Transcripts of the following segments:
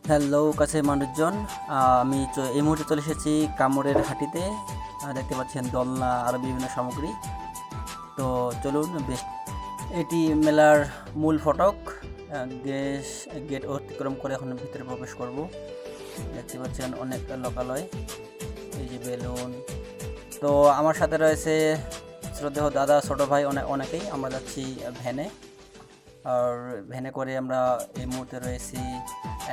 Hello কাছে মানুষজন, আমি এই মুহূর্তে চলে এসেছি কামড়ের হাটিতে। দেখতে পাচ্ছেন দোলনা আরও বিভিন্ন সামগ্রী। তো চলুন, বেশ এটি মেলার মূল ফটক। গেট অতিক্রম করে এখন ভিতরে প্রবেশ করব। দেখতে পাচ্ছেন অনেক লোকালয়, এই যে বেলুন। তো আমার সাথে রয়েছে শ্রদ্ধেয় দাদা, ছোটো ভাই, অনেকেই। আমরা যাচ্ছি ভ্যানে, আর ভ্যানে করে আমরা এই মুহূর্তে রয়েছি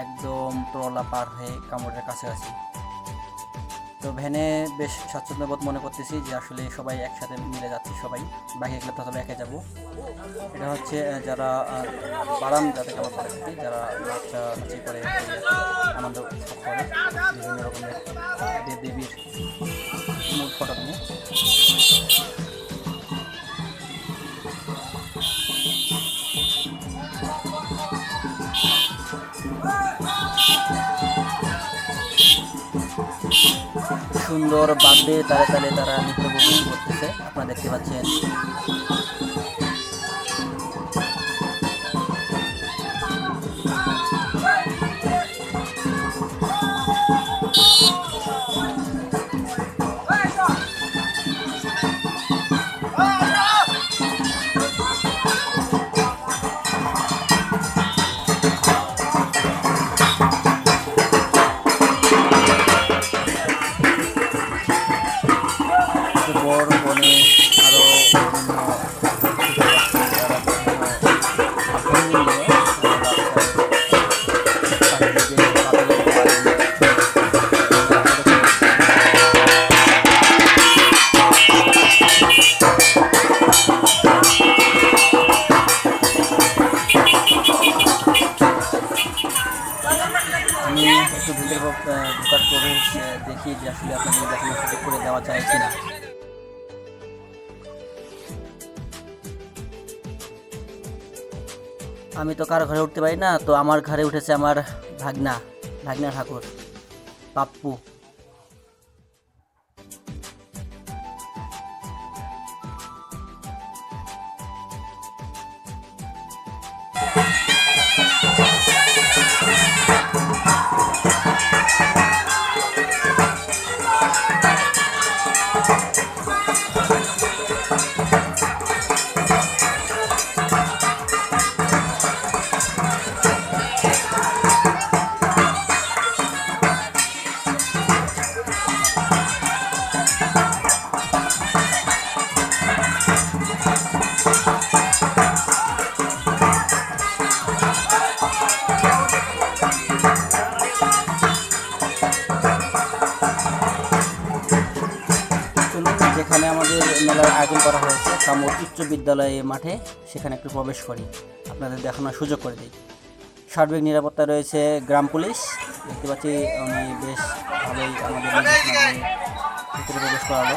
একদম ট্রলা পার হয়ে কামড়ের কাছাকাছি। তো ভ্যানে বেশ স্বাচ্ছন্দ্যবোধ মনে করতেছি যে আসলে সবাই একসাথে মিলে যাচ্ছি। সবাই বাইকে গেলে তবে একে যাব। এটা হচ্ছে যারা বারাম যাদেরকে আমরা করে থাকি, যারা নাচানাচি করে আনন্দ উৎসব করে বিভিন্ন রকমের দেবদেবীর মূল ফটক নিয়ে। সুন্দর বাদ্যে তালে তালে তারা নৃত্য উপভোগ করতেছে, আপনারা দেখতে পাচ্ছেন। বর বনে আরও আমি একটু ঢোকার প্রবেশ দেখি যে আসলে আপনাদের দেখানোর সুযোগ করে দেওয়া যায় কিনা। আমি তো কারো ঘরে উঠতে পারি না, তো আমার ঘরে উঠেছে আমার ভাগনা ঠাকুর পাপ্পু। যেখানে আমাদের মেলার আয়োজন করা হয়েছে কামড় উচ্চ বিদ্যালয় মাঠে, সেখানে একটু প্রবেশ করি, আপনাদের দেখানোর সুযোগ করে দিই। সার্বিক নিরাপত্তা রয়েছে গ্রাম পুলিশ। দেখতে পাচ্ছি উনি বেশ ভালোই আমাদের ভিতরে প্রবেশ করালো।